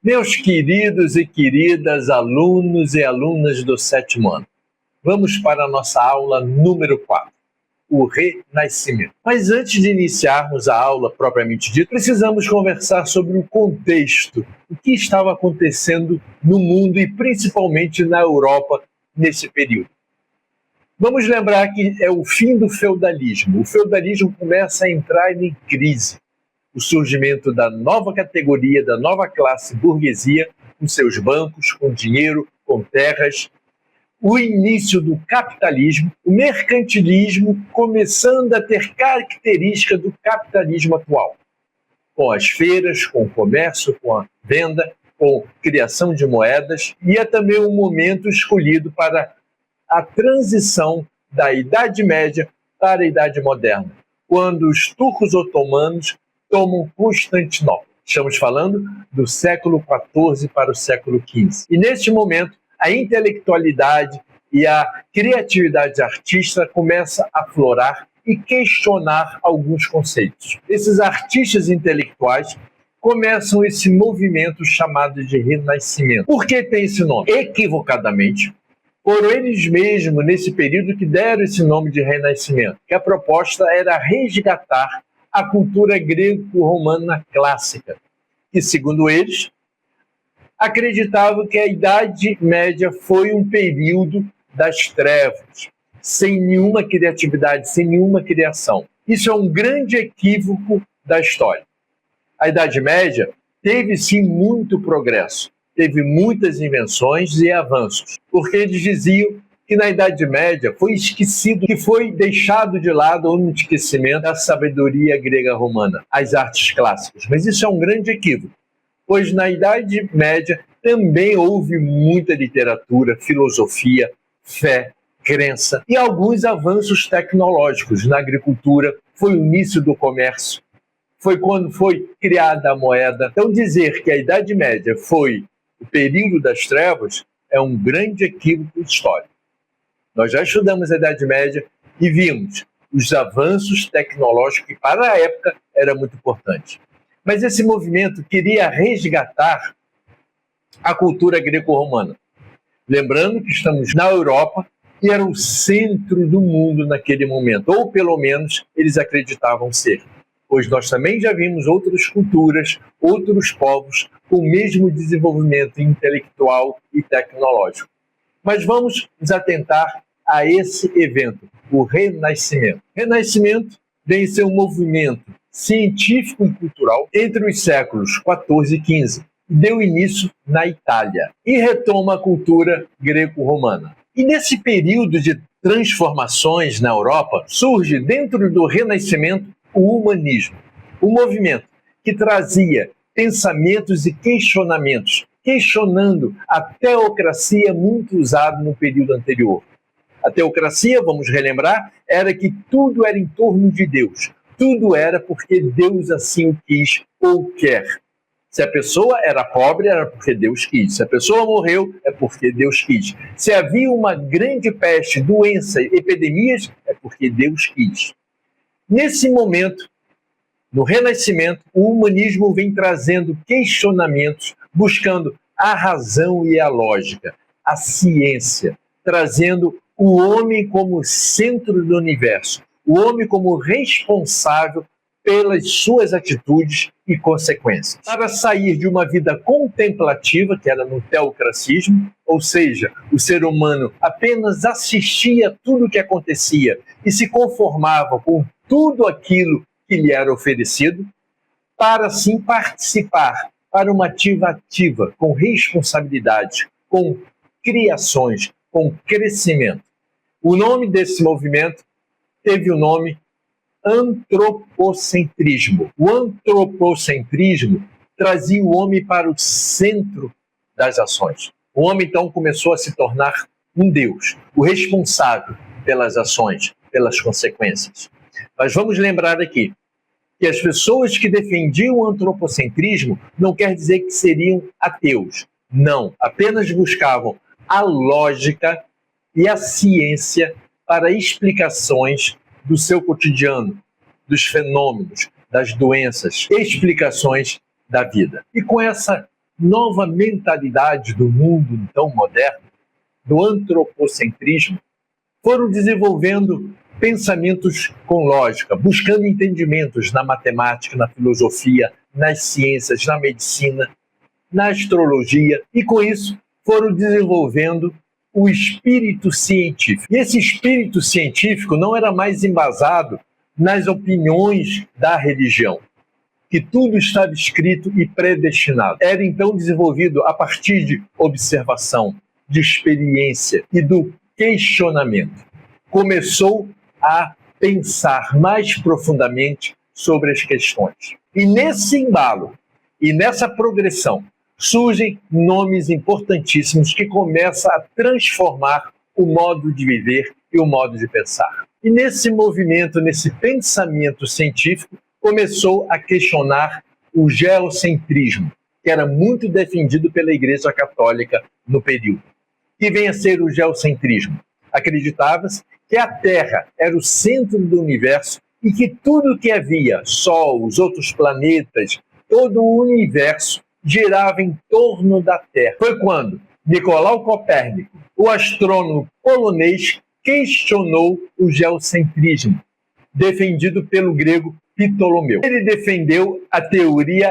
Meus queridos e queridas alunos e alunas do 7º ano, vamos para a nossa aula número 4, o Renascimento. Mas antes de iniciarmos a aula propriamente dita, precisamos conversar sobre o contexto, o que estava acontecendo no mundo e principalmente na Europa nesse período. Vamos lembrar que é o fim do feudalismo. O feudalismo começa a entrar em crise. O surgimento da nova categoria, da nova classe burguesia, com seus bancos, com dinheiro, com terras. O início do capitalismo, o mercantilismo começando a ter característica do capitalismo atual. Com as feiras, com o comércio, com a venda, com a criação de moedas. E é também um momento escolhido para a transição da Idade Média para a Idade Moderna, quando os turcos otomanos tomam Constantinopla. Estamos falando do século XIV para o século XV. E neste momento, a intelectualidade e a criatividade artística começa a aflorar e questionar alguns conceitos. Esses artistas intelectuais começam esse movimento chamado de Renascimento. Por que tem esse nome? Equivocadamente, foram eles mesmos, nesse período, que deram esse nome de Renascimento, que a proposta era resgatar a cultura grego-romana clássica, que, segundo eles, acreditavam que a Idade Média foi um período das trevas, sem nenhuma criatividade, sem nenhuma criação. Isso é um grande equívoco da história. A Idade Média teve, sim, muito progresso, teve muitas invenções e avanços, porque eles diziam que na Idade Média foi esquecido, que foi deixado de lado ou no esquecimento da sabedoria grega-romana, as artes clássicas. Mas isso é um grande equívoco, pois na Idade Média também houve muita literatura, filosofia, fé, crença e alguns avanços tecnológicos na agricultura. Foi o início do comércio, foi quando foi criada a moeda. Então dizer que a Idade Média foi o período das trevas é um grande equívoco histórico. Nós já estudamos a Idade Média e vimos os avanços tecnológicos que para a época era muito importante. Mas esse movimento queria resgatar a cultura greco-romana. Lembrando que estamos na Europa e era o centro do mundo naquele momento, ou pelo menos eles acreditavam ser. Pois nós também já vimos outras culturas, outros povos com o mesmo desenvolvimento intelectual e tecnológico. Mas vamos nos atentar a esse evento, o Renascimento. Renascimento vem ser um movimento científico e cultural entre os séculos XIV e XV. Deu início na Itália e retoma a cultura greco-romana. E nesse período de transformações na Europa, surge dentro do Renascimento o humanismo, um movimento que trazia pensamentos e questionamentos, questionando a teocracia muito usada no período anterior. A teocracia, vamos relembrar, era que tudo era em torno de Deus. Tudo era porque Deus assim o quis ou quer. Se a pessoa era pobre, era porque Deus quis. Se a pessoa morreu, é porque Deus quis. Se havia uma grande peste, doença, epidemias, é porque Deus quis. Nesse momento, no Renascimento, o humanismo vem trazendo questionamentos, buscando a razão e a lógica, a ciência, trazendo o homem como centro do universo, o homem como responsável pelas suas atitudes e consequências. Para sair de uma vida contemplativa, que era no teocracismo, ou seja, o ser humano apenas assistia a tudo o que acontecia e se conformava com tudo aquilo que lhe era oferecido, para sim participar para uma ativa, com responsabilidade, com criações, com crescimento. O nome desse movimento teve o nome antropocentrismo. O antropocentrismo trazia o homem para o centro das ações. O homem, então, começou a se tornar um Deus, o responsável pelas ações, pelas consequências. Mas vamos lembrar aqui que as pessoas que defendiam o antropocentrismo não quer dizer que seriam ateus. Não, apenas buscavam a lógica e a ciência para explicações do seu cotidiano, dos fenômenos, das doenças, explicações da vida. E com essa nova mentalidade do mundo tão moderno, do antropocentrismo, foram desenvolvendo pensamentos com lógica, buscando entendimentos na matemática, na filosofia, nas ciências, na medicina, na astrologia, e com isso foram desenvolvendo o espírito científico. E esse espírito científico não era mais embasado nas opiniões da religião, que tudo estava escrito e predestinado. Era então desenvolvido a partir de observação, de experiência e do questionamento. Começou a pensar mais profundamente sobre as questões. E nesse embalo e nessa progressão surgem nomes importantíssimos que começam a transformar o modo de viver e o modo de pensar. E nesse movimento, nesse pensamento científico, começou a questionar o geocentrismo, que era muito defendido pela Igreja Católica no período. Que vem a ser o geocentrismo? Acreditava-se que a Terra era o centro do universo e que tudo que havia, Sol, os outros planetas, todo o universo, girava em torno da Terra. Foi quando Nicolau Copérnico, o astrônomo polonês, questionou o geocentrismo, defendido pelo grego Ptolomeu. Ele defendeu a teoria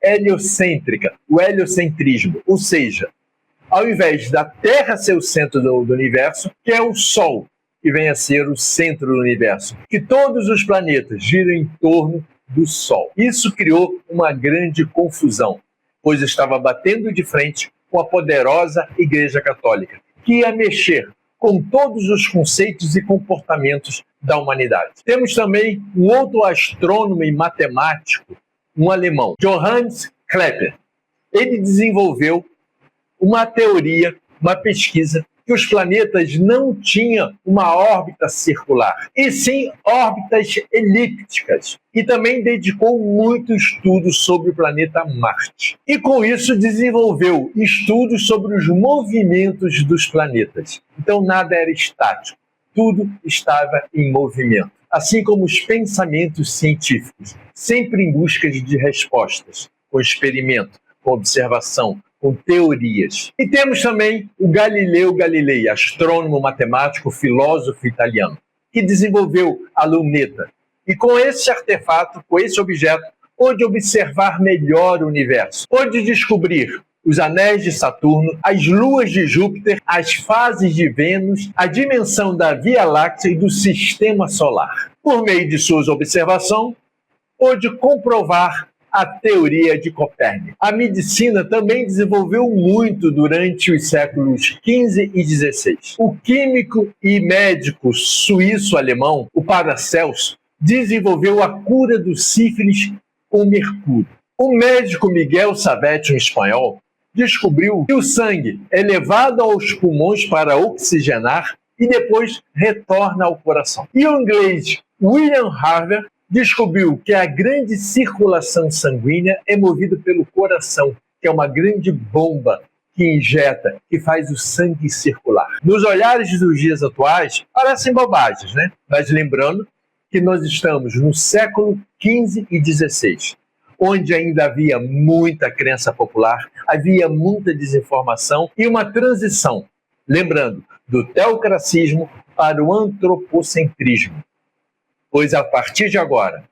heliocêntrica, o heliocentrismo, ou seja, ao invés da Terra ser o centro do universo, que é o Sol, que vem a ser o centro do universo, que todos os planetas giram em torno do Sol. Isso criou uma grande confusão, pois estava batendo de frente com a poderosa Igreja Católica, que ia mexer com todos os conceitos e comportamentos da humanidade. Temos também um outro astrônomo e matemático, um alemão, Johannes Kepler. Ele desenvolveu uma teoria, uma pesquisa, que os planetas não tinham uma órbita circular, e sim órbitas elípticas. E também dedicou muito estudo sobre o planeta Marte. E com isso desenvolveu estudos sobre os movimentos dos planetas. Então nada era estático, tudo estava em movimento. Assim como os pensamentos científicos, sempre em busca de respostas, com experimento, com observação, com teorias. E temos também o Galileu Galilei, astrônomo, matemático, filósofo italiano, que desenvolveu a luneta. E com esse artefato, com esse objeto, pôde observar melhor o universo, pôde descobrir os anéis de Saturno, as luas de Júpiter, as fases de Vênus, a dimensão da Via Láctea e do Sistema Solar. Por meio de suas observações, pôde comprovar a teoria de Copérnico. A medicina também desenvolveu muito durante os séculos XV e XVI. O químico e médico suíço-alemão, o Paracelso, desenvolveu a cura do sífilis com mercúrio. O médico Miguel Savette, um espanhol, descobriu que o sangue é levado aos pulmões para oxigenar e depois retorna ao coração. E o inglês William Harvey descobriu que a grande circulação sanguínea é movida pelo coração, que é uma grande bomba que injeta, que faz o sangue circular. Nos olhares dos dias atuais, parecem bobagens, né? Mas lembrando que nós estamos no século XV e XVI, onde ainda havia muita crença popular, havia muita desinformação e uma transição, lembrando, do teocracismo para o antropocentrismo. Pois a partir de agora,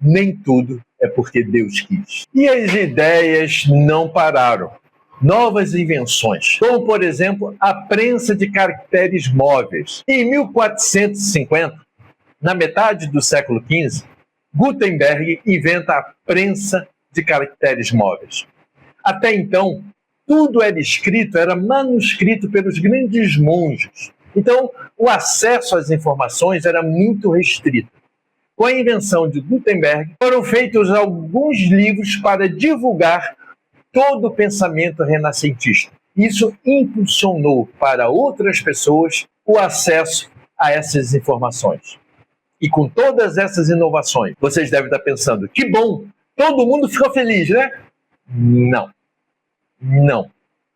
nem tudo é porque Deus quis. E as ideias não pararam. Novas invenções, como por exemplo a prensa de caracteres móveis. Em 1450, na metade do século XV, Gutenberg inventa a prensa de caracteres móveis. Até então, tudo era escrito, era manuscrito pelos grandes monges. Então, o acesso às informações era muito restrito. Com a invenção de Gutenberg, foram feitos alguns livros para divulgar todo o pensamento renascentista. Isso impulsionou para outras pessoas o acesso a essas informações. E com todas essas inovações, vocês devem estar pensando, que bom, todo mundo ficou feliz, né? Não.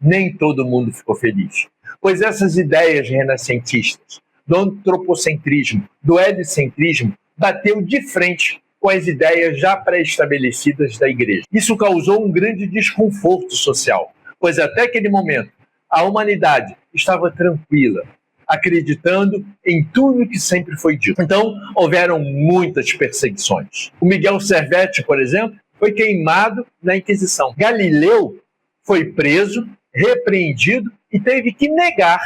Nem todo mundo ficou feliz. Pois essas ideias renascentistas, do antropocentrismo, do heliocentrismo, bateu de frente com as ideias já pré-estabelecidas da Igreja. Isso causou um grande desconforto social, pois até aquele momento a humanidade estava tranquila, acreditando em tudo que sempre foi dito. Então, houveram muitas perseguições. O Miguel Servetti, por exemplo, foi queimado na Inquisição. Galileu foi preso, repreendido e teve que negar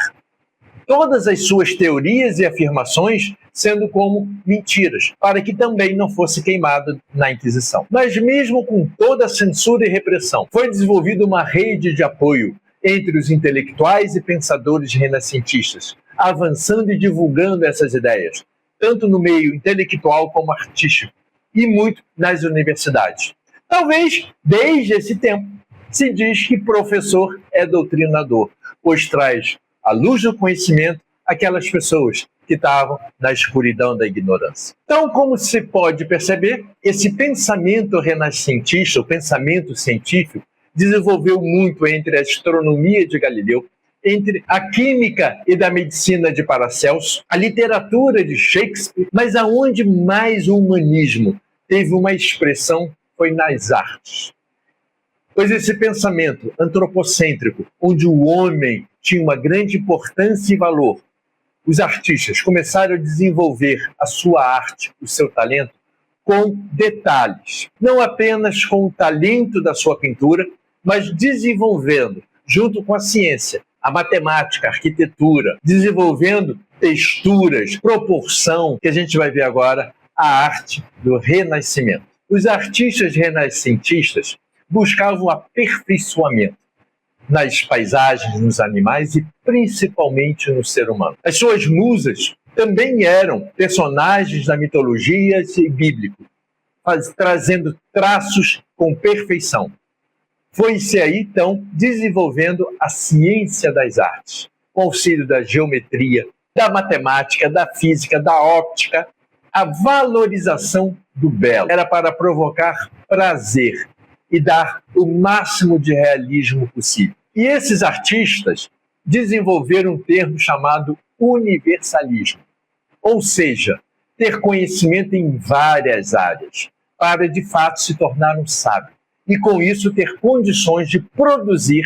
todas as suas teorias e afirmações, sendo como mentiras, para que também não fosse queimado na Inquisição. Mas mesmo com toda a censura e repressão, foi desenvolvida uma rede de apoio entre os intelectuais e pensadores renascentistas, avançando e divulgando essas ideias, tanto no meio intelectual como artístico, e muito nas universidades. Talvez, desde esse tempo, se diz que professor é doutrinador, pois traz à luz do conhecimento aquelas pessoas que estavam na escuridão da ignorância. Então, como se pode perceber, esse pensamento renascentista, o pensamento científico, desenvolveu muito entre a astronomia de Galileu, entre a química e da medicina de Paracelso, a literatura de Shakespeare, mas aonde mais o humanismo teve uma expressão foi nas artes. Pois esse pensamento antropocêntrico, onde o homem tinha uma grande importância e valor, os artistas começaram a desenvolver a sua arte, o seu talento, com detalhes. Não apenas com o talento da sua pintura, mas desenvolvendo, junto com a ciência, a matemática, a arquitetura, desenvolvendo texturas, proporção, que a gente vai ver agora, a arte do Renascimento. Os artistas renascentistas buscavam aperfeiçoamento nas paisagens, nos animais e principalmente no ser humano. As suas musas também eram personagens da mitologia e bíblico, trazendo traços com perfeição. Foi-se aí, então, desenvolvendo a ciência das artes, com auxílio da geometria, da matemática, da física, da óptica, a valorização do belo. Era para provocar prazer e dar o máximo de realismo possível. E esses artistas desenvolveram um termo chamado universalismo, ou seja, ter conhecimento em várias áreas, para de fato se tornar um sábio, e com isso ter condições de produzir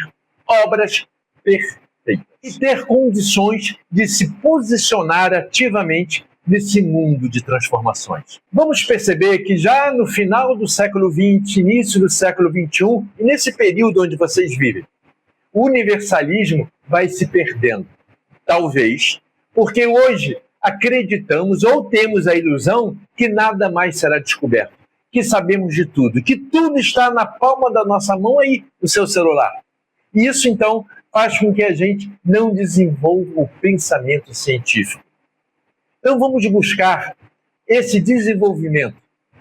obras perfeitas, e ter condições de se posicionar ativamente nesse mundo de transformações. Vamos perceber que já no final do século XX, início do século XXI, e nesse período onde vocês vivem, o universalismo vai se perdendo. Talvez porque hoje acreditamos ou temos a ilusão que nada mais será descoberto, que sabemos de tudo, que tudo está na palma da nossa mão aí, no seu celular. E isso, então, faz com que a gente não desenvolva o pensamento científico. Então vamos buscar esse desenvolvimento,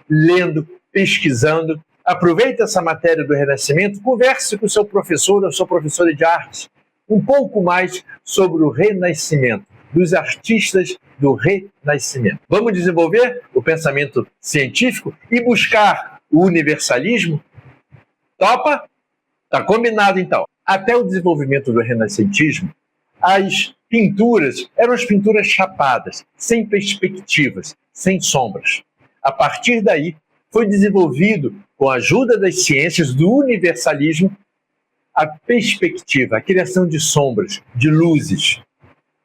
lendo, pesquisando. Aproveite essa matéria do Renascimento, converse com o seu professor ou sua professora de arte um pouco mais sobre o Renascimento, dos artistas do Renascimento. Vamos desenvolver o pensamento científico e buscar o universalismo? Topa? Tá combinado então. Até o desenvolvimento do renascentismo, as pinturas eram as pinturas chapadas, sem perspectivas, sem sombras. A partir daí, foi desenvolvido, com a ajuda das ciências do universalismo, a perspectiva, a criação de sombras, de luzes.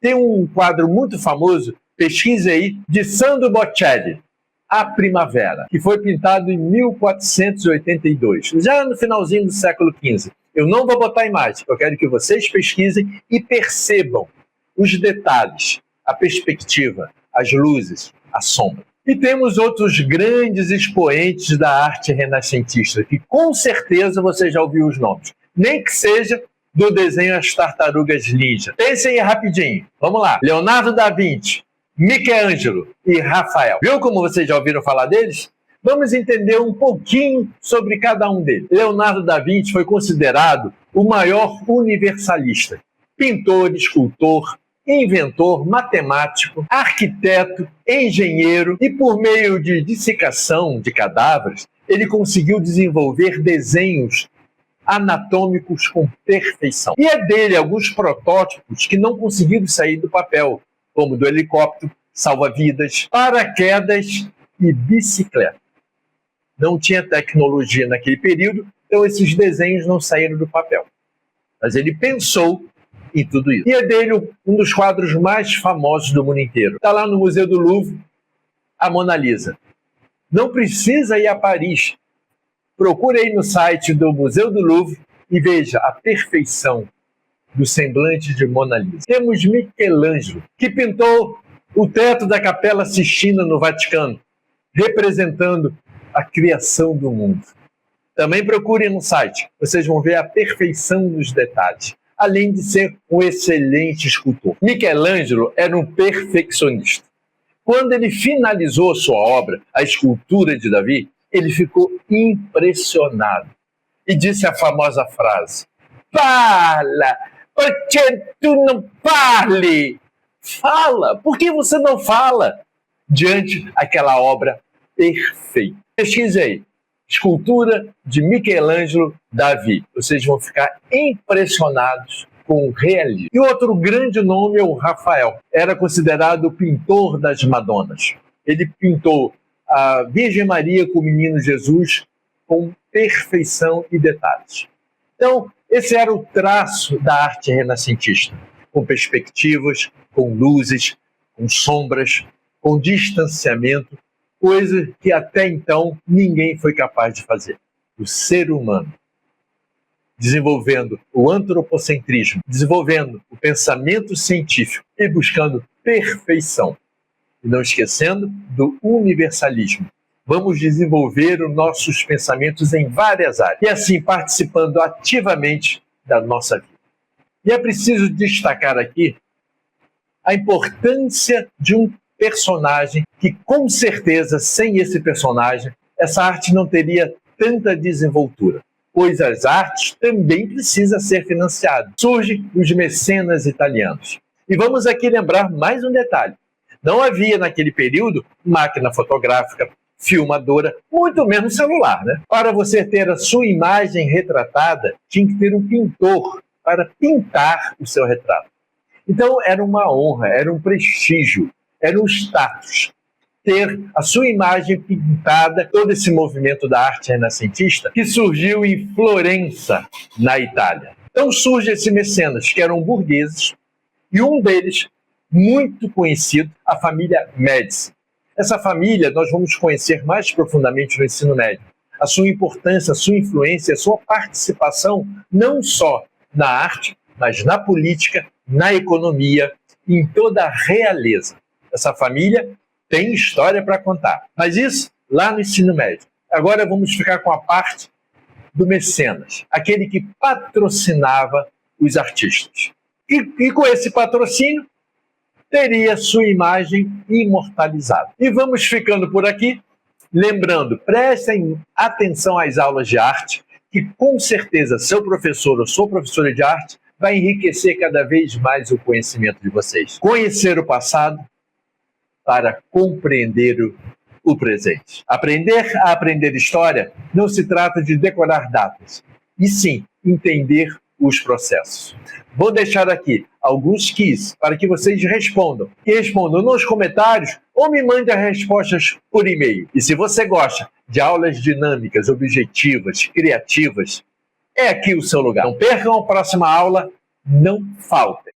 Tem um quadro muito famoso, pesquise aí, de Sandro Botticelli, A Primavera, que foi pintado em 1482, já no finalzinho do século XV. Eu não vou botar imagem, eu quero que vocês pesquisem e percebam os detalhes, a perspectiva, as luzes, a sombra. E temos outros grandes expoentes da arte renascentista, que com certeza você já ouviu os nomes, nem que seja do desenho As Tartarugas Ninja. Pensem aí rapidinho, vamos lá. Leonardo da Vinci, Michelangelo e Rafael. Viu como vocês já ouviram falar deles? Vamos entender um pouquinho sobre cada um deles. Leonardo da Vinci foi considerado o maior universalista. Pintor, escultor, inventor, matemático, arquiteto, engenheiro e por meio de dissecação de cadáveres, ele conseguiu desenvolver desenhos anatômicos com perfeição. E é dele alguns protótipos que não conseguiram sair do papel, como do helicóptero, salva-vidas, paraquedas e bicicleta. Não tinha tecnologia naquele período, então esses desenhos não saíram do papel. Mas ele pensou em tudo isso. E é dele um dos quadros mais famosos do mundo inteiro. Está lá no Museu do Louvre, a Mona Lisa. Não precisa ir a Paris. Procure aí no site do Museu do Louvre e veja a perfeição do semblante de Mona Lisa. Temos Michelangelo, que pintou o teto da Capela Sistina no Vaticano, representando a criação do mundo. Também procurem no site, vocês vão ver a perfeição nos detalhes, além de ser um excelente escultor. Michelangelo era um perfeccionista. Quando ele finalizou sua obra, a escultura de Davi, ele ficou impressionado e disse a famosa frase: "Fala, por que tu não fale? Fala, por que você não fala?" Diante daquela obra perfeita. Pesquise aí, escultura de Michelangelo Davi. Vocês vão ficar impressionados com o realismo. E outro grande nome é o Rafael. Era considerado o pintor das Madonas. Ele pintou a Virgem Maria com o menino Jesus com perfeição e detalhes. Então, esse era o traço da arte renascentista, com perspectivas, com luzes, com sombras, com distanciamento, coisa que até então ninguém foi capaz de fazer. O ser humano, desenvolvendo o antropocentrismo, desenvolvendo o pensamento científico e buscando perfeição. E não esquecendo do universalismo. Vamos desenvolver os nossos pensamentos em várias áreas e assim participando ativamente da nossa vida. E é preciso destacar aqui a importância de um personagem que, com certeza, sem esse personagem, essa arte não teria tanta desenvoltura, pois as artes também precisam ser financiadas. Surgem os mecenas italianos. E vamos aqui lembrar mais um detalhe. Não havia naquele período máquina fotográfica, filmadora, muito menos celular, né? Para você ter a sua imagem retratada, tinha que ter um pintor para pintar o seu retrato. Então era uma honra, era um prestígio, era um status ter a sua imagem pintada, todo esse movimento da arte renascentista que surgiu em Florença, na Itália. Então surge esse mecenas, que eram burgueses, e um deles, muito conhecido, a família Médici. Essa família nós vamos conhecer mais profundamente no ensino médio. A sua importância, a sua influência, a sua participação, não só na arte, mas na política, na economia, em toda a realeza. Essa família tem história para contar, mas isso lá no ensino médio. Agora vamos ficar com a parte do mecenas, aquele que patrocinava os artistas. E com esse patrocínio, teria sua imagem imortalizada. E vamos ficando por aqui, lembrando, prestem atenção às aulas de arte, que com certeza seu professor ou sua professora de arte vai enriquecer cada vez mais o conhecimento de vocês. Conhecer o passado para compreender o presente. Aprender a aprender história não se trata de decorar datas, e sim entender os processos. Vou deixar aqui alguns quiz para que vocês respondam. E respondam nos comentários ou me mandem as respostas por e-mail. E se você gosta de aulas dinâmicas, objetivas, criativas, é aqui o seu lugar. Não percam a próxima aula, não faltem.